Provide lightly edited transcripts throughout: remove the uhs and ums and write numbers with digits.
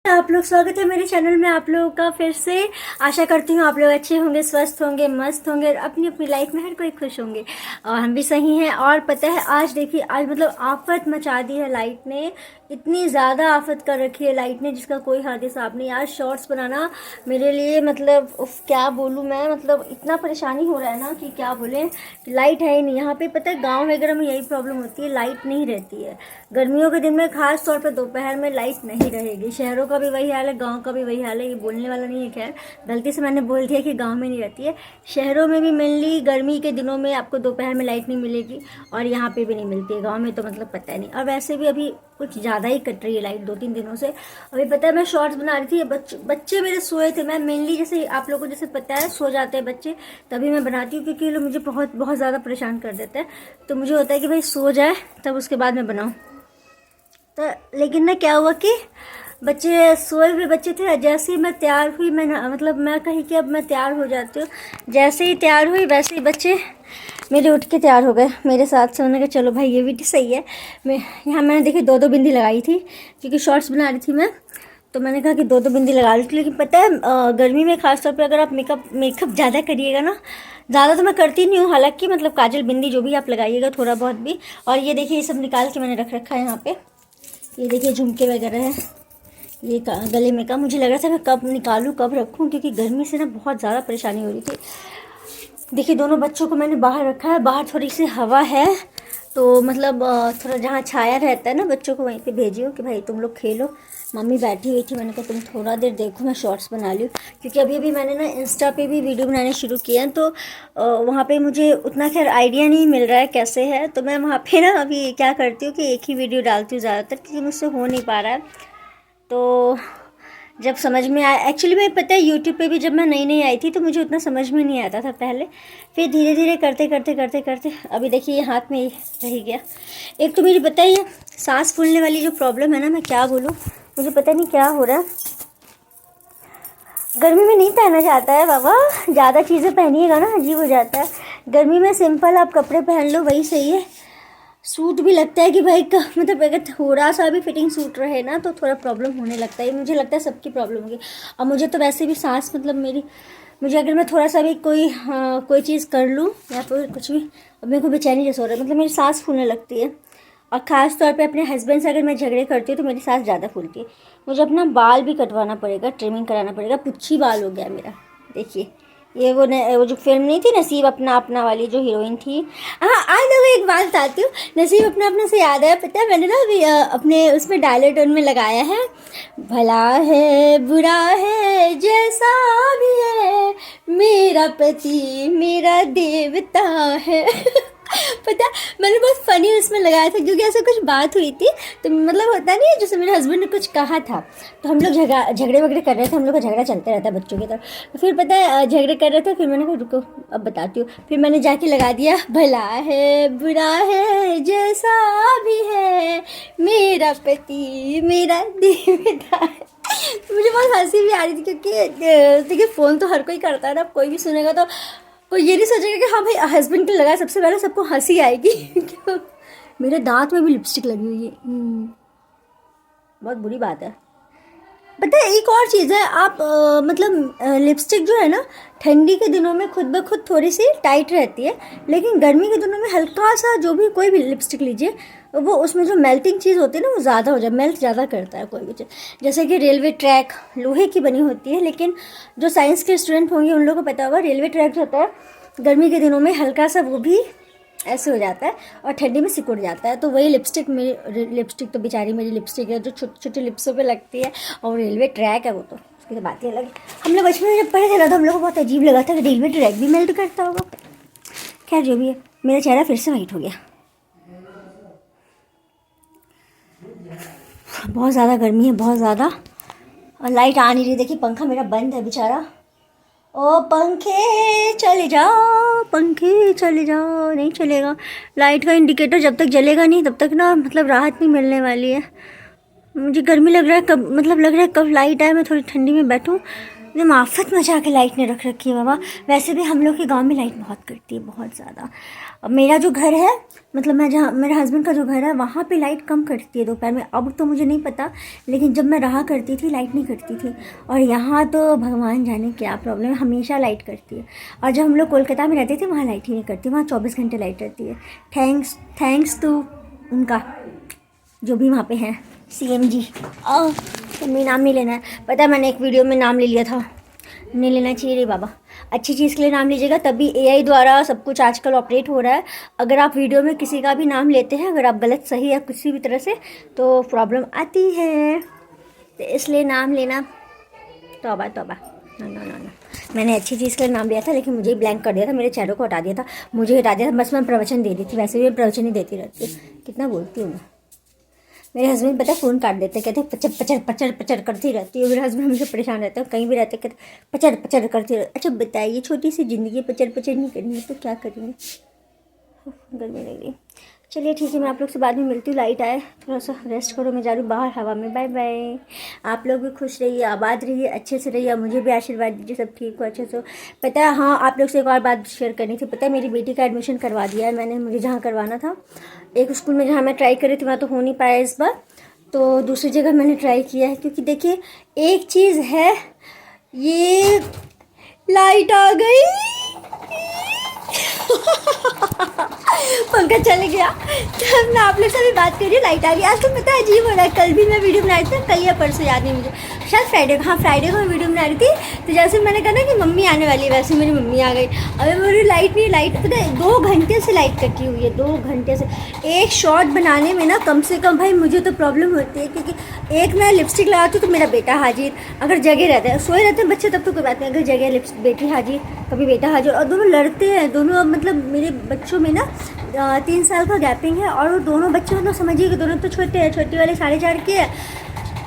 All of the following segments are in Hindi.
आप लोग स्वागत है मेरे चैनल में आप लोगों का फिर से। आशा करती हूँ आप लोग अच्छे होंगे, स्वस्थ होंगे, मस्त होंगे और अपनी अपनी लाइफ में हर कोई खुश होंगे और हम भी सही हैं। और पता है आज देखिए, आज मतलब आफत मचा दी है लाइट ने, इतनी ज़्यादा आफत कर रखी है लाइट ने जिसका कोई हद हिसाब नहीं। आज शॉर्ट्स बनाना मेरे लिए मतलब क्या बोलूँ मैं, मतलब इतना परेशानी हो रहा है ना कि क्या बोलें। लाइट है ही नहीं यहाँ पे। पता है गाँव वगैरह में यही प्रॉब्लम होती है, लाइट नहीं रहती है गर्मियों के दिन में, खास तौर पर दोपहर में लाइट नहीं रहेगी। शहरों का भी वही हाल है, गांव का भी वही हाल है। ये बोलने वाला नहीं है, खैर गलती से मैंने बोल दिया कि गांव में नहीं रहती है। शहरों में भी मेनली गर्मी के दिनों में आपको दोपहर में लाइट नहीं मिलेगी और यहाँ पे भी नहीं मिलती है। गांव में तो मतलब पता ही नहीं। और वैसे भी अभी कुछ ज़्यादा ही कट रही है लाइट 2-3 दिनों से। अभी पता है मैं शॉर्ट्स बना रही थी, बच्चे मेरे सोए थे। मैं मेनली जैसे आप लोगों को जैसे पता है सो जाते हैं बच्चे तभी मैं बनाती हूँ, क्योंकि ये लोग मुझे बहुत बहुत ज़्यादा परेशान कर देते हैं। तो मुझे होता है कि भाई सो जाए तब उसके बाद मैं बनाऊँ। तो लेकिन ना क्या हुआ कि बच्चे सोए हुए बच्चे थे। जैसे ही मैं तैयार हुई, मैं कही कि अब मैं तैयार हो जाती हूँ। जैसे ही तैयार हुई वैसे ही बच्चे मेरे उठ के तैयार हो गए मेरे साथ से। उन्होंने कहा चलो भाई ये भी सही है। मैंने देखी 2-2 बिंदी लगाई थी क्योंकि शॉर्ट्स बना रही थी मैं। तो मैंने कहा कि 2-2 बिंदी लगा ली थी। लेकिन पता है गर्मी में खासतौर पर अगर आप मेकअप ज़्यादा करिएगा ना, ज़्यादा तो मैं करती नहीं हूँ हालांकि, मतलब काजल बिंदी जो भी आप लगाइएगा थोड़ा बहुत भी। और ये देखिए ये सब निकाल के मैंने रख रखा है यहाँ पे। ये देखिए झुमके वगैरह है, ये गले में का। मुझे लग रहा था मैं कब निकालूं कब रखूं, क्योंकि गर्मी से ना बहुत ज़्यादा परेशानी हो रही थी। देखिए दोनों बच्चों को मैंने बाहर रखा है, बाहर थोड़ी सी हवा है तो मतलब थोड़ा जहाँ छाया रहता है ना बच्चों को वहीं पे भेजी हूँ कि भाई तुम लोग खेलो। मम्मी बैठी हुई थी, मैंने कहा तुम थोड़ा देर देखो मैं शॉर्ट्स बना ली, क्योंकि अभी अभी मैंने ना इंस्टा पे भी वीडियो बनाने शुरू किए हैं। तो वहाँ पे मुझे उतना खैर आइडिया नहीं मिल रहा है कैसे है। तो मैं वहाँ पे ना अभी क्या करती हूँ कि एक ही वीडियो डालती हूँ ज़्यादातर, क्योंकि मुझसे हो नहीं पा रहा है। तो जब समझ में आया, एक्चुअली मैं पता है यूट्यूब पे भी जब मैं नई नई आई थी तो मुझे उतना समझ में नहीं आता था पहले। फिर धीरे धीरे करते करते करते करते अभी देखिए ये हाथ में रह गया। एक तो मेरी बताइए सांस फूलने वाली जो प्रॉब्लम है ना, मैं क्या बोलूँ, मुझे पता नहीं क्या हो रहा है। गर्मी में नहीं पहना जाता है बाबा, ज़्यादा चीज़ें पहनिएगा ना अजीब हो जाता है। गर्मी में सिंपल आप कपड़े पहन लो वही सही है। सूट भी लगता है कि भाई मतलब अगर थोड़ा सा भी फिटिंग सूट रहे ना तो थोड़ा प्रॉब्लम होने लगता है। मुझे लगता है सबकी प्रॉब्लम होगी। और मुझे तो वैसे भी सांस मतलब मुझे अगर मैं थोड़ा सा भी कोई चीज़ कर लूँ या फिर कुछ भी, अब मेरे को बेचैनी जैसा हो रहा है, मतलब मेरी सांस फूलने लगती है। और ख़ास तौर पे अपने हस्बैंड से अगर मैं झगड़े करती हूँ तो मेरी सांस ज़्यादा फूलती है। मुझे अपना बाल भी कटवाना पड़ेगा, ट्रिमिंग कराना पड़ेगा। पुच्छी बाल हो गया मेरा। देखिए ये वो जो फिल्म नहीं थी नसीब अपना अपना वाली जो हीरोइन थी। हाँ आज लोग एक बात बताती हूँ, नसीब अपना अपना से याद है। पता है मैंने ना अभी अपने उसमें डायलॉग टोन में लगाया है, भला है बुरा है जैसा भी है मेरा पति मेरा देवता है। पता मैंने बहुत फनी उसमें लगाया था क्योंकि ऐसा कुछ बात हुई थी। तो मतलब होता नहीं है जैसे मेरे हस्बैंड ने कुछ कहा था तो हम लोग झगड़े वगड़े कर रहे थे। हम लोग का झगड़ा चलता रहता है बच्चों की तरफ। तो फिर पता है झगड़े कर रहे थे, फिर मैंने कहा रुको अब बताती हूँ। फिर मैंने जाके लगा दिया, भला है बुरा है जैसा भी है मेरा पति मेरा देवता है। मुझे बहुत हंसी भी आ रही थी क्योंकि देखिए फ़ोन तो हर कोई करता है ना, कोई भी सुनेगा तो कोई ये नहीं सोचेगा कि हाँ भाई हस्बैंड के लगाया। सबसे पहले सबको हंसी आएगी। मेरे दांत में भी लिपस्टिक लगी हुई है, बहुत बुरी बात है। पता है एक और चीज़ है, आप मतलब लिपस्टिक जो है ना ठंडी के दिनों में खुद ब खुद थोड़ी सी टाइट रहती है, लेकिन गर्मी के दिनों में हल्का सा जो भी कोई भी लिपस्टिक लीजिए वो उसमें जो मेल्टिंग चीज़ होती है ना वो ज़्यादा हो जाए, मेल्ट ज़्यादा करता है कोई भी चीज़। जैसे कि रेलवे ट्रैक लोहे की बनी होती है, लेकिन जो साइंस के स्टूडेंट होंगे उन लोगों को पता होगा रेलवे ट्रैक जो होता है गर्मी के दिनों में हल्का सा वो भी ऐसे हो जाता है और ठंडी में सिकुड़ जाता है। तो वही लिपस्टिक तो बेचारी मेरी लिपस्टिक है जो छोटी छोटी लिप्सों पे लगती है, और रेलवे ट्रैक है वो तो उसकी तो बात ही अलग है। हम लोग बचपन में जब पढ़े थे ना तो हम लोग को बहुत अजीब लगा था कि रेलवे ट्रैक भी मेल्ट करता होगा। खैर जो भी है, मेरा चेहरा फिर से वाइट हो गया। बहुत ज़्यादा गर्मी है, बहुत ज़्यादा। और लाइट आ नहीं रही, देखिए पंखा मेरा बंद है बेचारा। ओ पंखे चले जाओ, पंखे चले जाओ, नहीं चलेगा। लाइट का इंडिकेटर जब तक जलेगा नहीं तब तक ना मतलब राहत नहीं मिलने वाली है। मुझे गर्मी लग रहा है लग रहा है कब लाइट आए, मैं थोड़ी ठंडी में बैठूं। एकदम आफत मचा के लाइट ने रख रखी है बाबा। वैसे भी हम लोग के गांव में लाइट बहुत कटती है, बहुत ज़्यादा। अब मेरा जो घर है मतलब मैं जहाँ मेरे हस्बैंड का जो घर है वहाँ पे लाइट कम कटती है दोपहर में। अब तो मुझे नहीं पता, लेकिन जब मैं रहा करती थी लाइट नहीं कटती थी। और यहाँ तो भगवान जाने क्या प्रॉब्लम है, हमेशा लाइट कटती है। और जब हम लोग कोलकाता में रहते थे वहाँ लाइट ही नहीं कटती, वहाँ 24 घंटे लाइट रहती है। थैंक्स टू उनका जो भी वहाँ पे हैं, CMG। तो मेरा नाम नहीं लेना है, पता है मैंने एक वीडियो में नाम ले लिया था, नहीं लेना चाहिए रे बाबा। अच्छी चीज़ के लिए नाम लीजिएगा, तभी AI द्वारा सब कुछ आजकल ऑपरेट हो रहा है। अगर आप वीडियो में किसी का भी नाम लेते हैं, अगर आप गलत सही या किसी भी तरह से, तो प्रॉब्लम आती है। तो इसलिए नाम लेना तौबा तौबा, ना ना ना ना। मैंने अच्छी चीज़ के लिए नाम लिया था, लेकिन मुझे ही ब्लैंक कर दिया था, मेरे चेहरे को हटा दिया था, मुझे हटा दिया था। बस मैं प्रवचन दे रही थी, वैसे भी मैं प्रवचन ही देती रहती हूँ, कितना बोलती हूँ मैं। मेरे हस्बैंड पता है फ़ोन काट देते, कहते पचर पचर पचर पचर करती रहती है। मेरे हस्बैंड हमेशा परेशान रहते हैं, कहीं भी रहते कहते पचर पचर करती रहती। अच्छा बताइए, छोटी सी ज़िंदगी पचर पचर नहीं करनी है तो क्या करेंगे, गर्मी लग रही। चलिए ठीक है, मैं आप लोग से बाद में मिलती हूँ। लाइट आए, थोड़ा सा रेस्ट करो, मैं जा रही हूँ बाहर हवा में। Bye bye. आप लोग भी खुश रहिए, आबाद रहिए, अच्छे से रहिए, मुझे भी आशीर्वाद दीजिए सब ठीक हो अच्छे से। पता है, हाँ आप लोग से एक और बात शेयर करनी थी। पता है मेरी बेटी का एडमिशन करवा दिया है मैंने, मुझे जहाँ करवाना था। एक स्कूल में जहाँ मैं ट्राई कर रही थी वहाँ तो हो नहीं पाया इस बार, तो दूसरी जगह मैंने ट्राई किया है। क्योंकि देखिए एक चीज़ है, ये लाइट आ गई पंखा चल गया। तब मैं आप लोग से भी बात कर रही हूँ, लाइट आ गई। आज तो पता है अजीब हो रहा है, कल भी मैं वीडियो बना रही थी, कल या परसों याद नहीं मुझे, शायद फ्राइडे को, हाँ फ्राइडे को मैं वीडियो बना रही थी। तो जैसे मैंने कहा ना कि मम्मी आने वाली है, वैसे मेरी मम्मी आ गई। अबे मेरी लाइट नहीं, लाइट पता है 2 घंटे से लाइट कटी हुई है, 2 घंटे से। एक शॉट बनाने में ना कम से कम भाई मुझे तो प्रॉब्लम होती है, क्योंकि एक मैं लिपस्टिक लगाती हूँ तो मेरा बेटा हाजिर, अगर जगह रहता है, सोए रहते हैं बच्चे तब तो कोई बात नहीं, अगर जगह लिपस्टिक बेटी हाजिर, कभी बेटा हाजिर, और दोनों लड़ते हैं दोनों। मतलब मेरे बच्चों में ना 3 साल का गैपिंग है, और वो दोनों बच्चे मतलब समझिए कि दोनों तो छोटे हैं, छोटी वाले 4.5 की है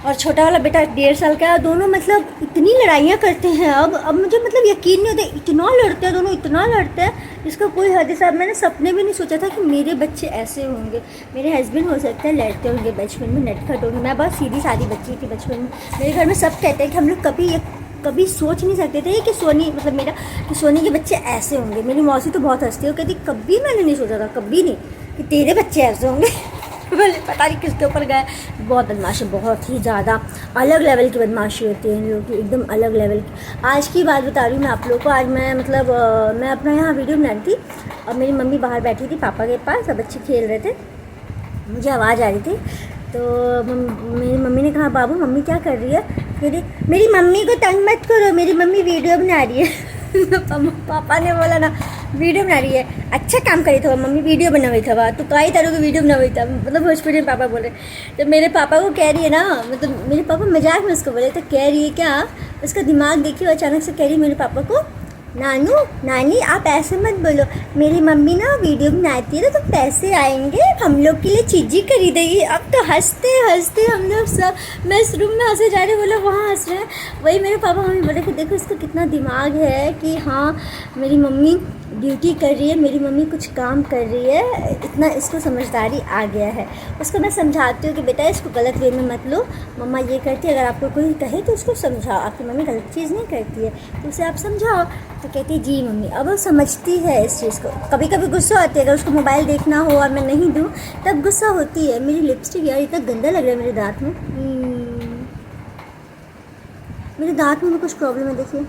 और छोटा वाला बेटा 1.5 साल का है। दोनों मतलब इतनी लड़ाइयाँ करते हैं। अब मुझे मतलब यकीन नहीं होता, इतना लड़ते हैं दोनों, इतना लड़ते हैं जिसका कोई हद हिसाब। मैंने सपने भी नहीं सोचा था कि मेरे बच्चे ऐसे होंगे। मेरे हस्बैंड हो सकता है लड़ते होंगे बचपन में, नटखट होंगे, मैं बहुत सीधी सादी बच्ची थी बचपन में। मेरे घर में सब कहते हैं कि हम लोग कभी सोच नहीं सकते थे कि सोनी मतलब मेरा कि सोनी के बच्चे ऐसे होंगे। मेरी मौसी तो बहुत हंसती है, वो कहती कभी मैंने नहीं सोचा था, कभी नहीं, कि तेरे बच्चे ऐसे होंगे। बोले पता नहीं किसके ऊपर गए। बहुत बदमाशी, बहुत ही ज़्यादा अलग लेवल की बदमाशी होती है इन लोगों की, एकदम अलग लेवल की। आज की बात बता रही हूँ मैं आप लोगों को। आज मैं मतलब मैं अपना यहाँ वीडियो बना रही थी और मेरी मम्मी बाहर बैठी थी पापा के पास, सब बच्चे खेल रहे थे, मुझे आवाज़ आ रही थी। तो मेरी मम्मी ने कहा बाबू मम्मी क्या कर रही है, मेरी मम्मी को तंग मत करो, मेरी मम्मी वीडियो बना रही है। पापा ने बोला ना वीडियो बना रही है, अच्छा काम करी था मम्मी, वीडियो बना हुई था तो कई तरह की वीडियो बना हुई था, मतलब भोजपुरी में पापा बोले। तो मेरे पापा को कह रही है ना, मतलब मेरे पापा मजाक में उसको बोले, तो कह रही है क्या, उसका दिमाग देखिए, अचानक से कह रही है मेरे पापा को, नानू नानी आप ऐसे मत बोलो, मेरी मम्मी ना वीडियो बनाती है ना तो पैसे आएंगे, हम लोग के लिए चीज़ें खरीदेगी। अब तो हंसते हंसते हम लोग सब, मैं इस रूम में हंसे जा रहे, बोले वहाँ हंस रहे हैं। वही मेरे पापा मम्मी बोले कि देखो इसका कितना दिमाग है कि हाँ मेरी मम्मी ड्यूटी कर रही है, मेरी मम्मी कुछ काम कर रही है, इतना इसको समझदारी आ गया है। उसको मैं समझाती हूँ कि बेटा इसको गलत वे में मत लो, मम्मा ये करती है, अगर आपको कोई कहे तो उसको समझाओ, आपकी मम्मी गलत चीज़ नहीं करती है तो उसे आप समझाओ। तो कहती है जी मम्मी। अब वो समझती है इस चीज़ को। कभी कभी गुस्सा आती है, अगर उसको मोबाइल देखना हो और मैं नहीं दूँ तब गुस्सा होती है। मेरी लिपस्टिक यार इतना गंदा लग रहा है मेरे दाँत में, मेरे दाँत में कुछ प्रॉब्लम है देखिए।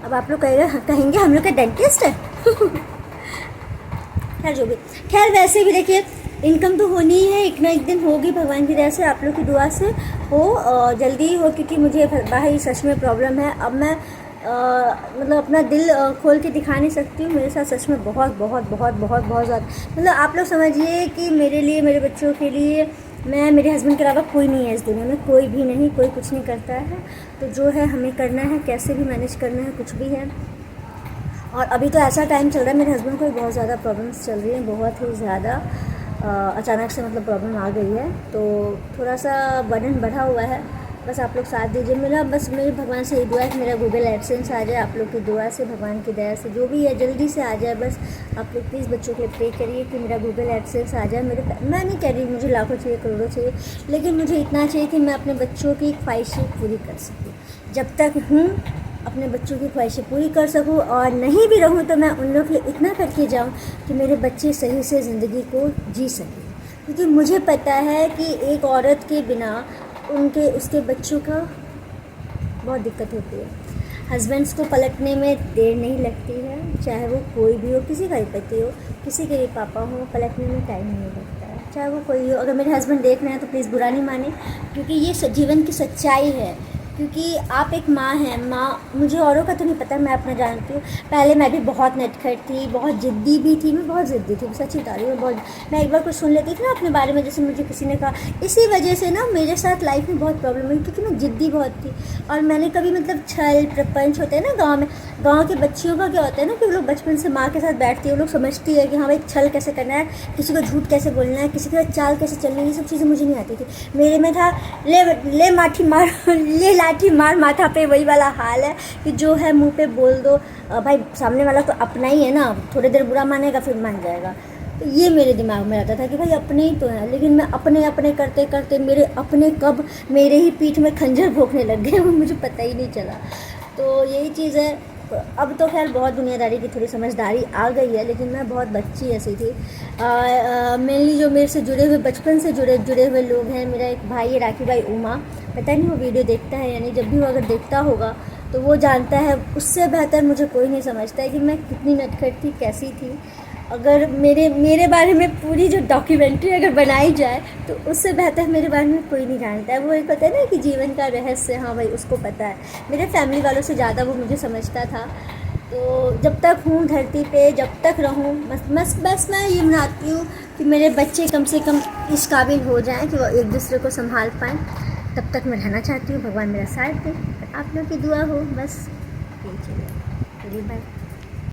अब आप लोग कहेंगे हम लोग का डेंटिस्ट है। खैर जो भी, खैर वैसे भी देखिए इनकम तो होनी ही है, एक ना एक दिन होगी, भगवान की दया से आप लोग की दुआ से हो और जल्दी हो, क्योंकि मुझे भाई सच में प्रॉब्लम है। अब मैं मतलब अपना दिल खोल के दिखा नहीं सकती हूँ, मेरे साथ सच में बहुत बहुत बहुत बहुत बहुत ज़्यादा, मतलब आप लोग समझिए कि मेरे लिए, मेरे बच्चों के लिए, मैं मेरे हस्बैंड के अलावा कोई नहीं है इस दुनिया में, कोई भी नहीं, कोई कुछ नहीं करता है। तो जो है हमें करना है, कैसे भी मैनेज करना है, कुछ भी है। और अभी तो ऐसा टाइम चल रहा है, मेरे हस्बैंड को बहुत ज़्यादा प्रॉब्लम्स चल रही हैं, बहुत ही ज़्यादा अचानक से मतलब प्रॉब्लम आ गई है, तो थोड़ा सा बर्डन बढ़ा हुआ है। बस आप लोग साथ दीजिए मेरा, बस मेरे भगवान से ये दुआ है कि मेरा गूगल एडसेंस आ जाए, आप लोग की दुआ से, भगवान की दया से, जो भी है जल्दी से आ जाए। बस आप लोग प्लीज़ बच्चों के लिए प्रे करिए कि मेरा गूगल एडसेंस आ जाए। मैं नहीं कह रही मुझे लाखों चाहिए, करोड़ों चाहिए, लेकिन मुझे इतना चाहिए कि मैं अपने बच्चों की ख्वाहिशें पूरी कर सकूँ। जब तक हूँ अपने बच्चों की ख्वाहिशें पूरी कर सकूं, और नहीं भी रहूं तो मैं उन लोग के लिए इतना करके जाऊं कि मेरे बच्चे सही से ज़िंदगी को जी सकें। क्योंकि मुझे पता है कि एक औरत के बिना उसके बच्चों का बहुत दिक्कत होती है। हस्बैंड्स को पलटने में देर नहीं लगती है, चाहे वो कोई भी हो, किसी का भी पति हो, किसी के भी पापा हो, पलटने में टाइम नहीं लगता है, चाहे वो कोई हो। अगर मेरे हस्बैंड देख रहे हैं तो प्लीज़ बुरा नहीं माने, क्योंकि ये जीवन की सच्चाई है। क्योंकि आप एक माँ हैं, माँ, मुझे औरों का तो नहीं पता, मैं अपना जानती हूँ। पहले मैं भी बहुत नटखट थी, बहुत ज़िद्दी भी थी, मैं बहुत ज़िद्दी थी, सच्ची बता रही हूँ। मैं एक बार कुछ सुन लेती थी ना अपने बारे में, जैसे मुझे किसी ने कहा, इसी वजह से ना मेरे साथ लाइफ में बहुत प्रॉब्लम हुई, क्योंकि मैं ज़िद्दी बहुत थी। और मैंने कभी मतलब छल प्रपंच होते हैं ना गाँव में, गाँव के बच्चियों का क्या होता है ना कि वो लोग बचपन से माँ के साथ बैठती है, वो लोग समझती है कि हाँ भाई छल कैसे करना है, किसी को झूठ कैसे बोलना है, किसी के साथ चाल कैसे चलनी है, ये सब चीज़ें मुझे नहीं आती थी। मेरे में था ले माठी मार ले लाठी मार माथा पे, वही वाला हाल है कि जो है मुंह पे बोल दो। भाई सामने वाला तो अपना ही है ना, थोड़ी देर बुरा मानेगा फिर मान जाएगा। तो ये मेरे दिमाग में रहता था कि भाई अपने ही तो हैं, लेकिन मैं अपने अपने करते करते मेरे अपने कब मेरे ही पीठ में खंजर भोंकने लग गए वो मुझे पता ही नहीं चला। तो यही चीज़ है। अब तो खैर बहुत दुनियादारी की थोड़ी समझदारी आ गई है, लेकिन मैं बहुत बच्ची ऐसी थी। मेनली जो मेरे से जुड़े हुए, बचपन से जुड़े हुए लोग हैं, मेरा एक भाई है राखी भाई उमा, पता नहीं वो वीडियो देखता है यानी, जब भी वो अगर देखता होगा तो वो जानता है, उससे बेहतर मुझे कोई नहीं समझता है कि मैं कितनी नटखट थी, कैसी थी। अगर मेरे बारे में पूरी जो डॉक्यूमेंट्री अगर बनाई जाए तो उससे बेहतर मेरे बारे में कोई नहीं जानता है। वो एक पता है ना कि जीवन का रहस्य, हाँ भाई उसको पता है। मेरे फैमिली वालों से ज़्यादा वो मुझे समझता था। तो जब तक हूँ धरती पे, जब तक रहूँ, बस मैं ये मनाती हूँ कि मेरे बच्चे कम से कम इस काबिल हो जाएं कि वो एक दूसरे को संभाल पाएँ। तब तक मैं रहना चाहती हूँ, भगवान मेरा साथ दे, आप लोग की दुआ हो, बस यही चलिए। बाय।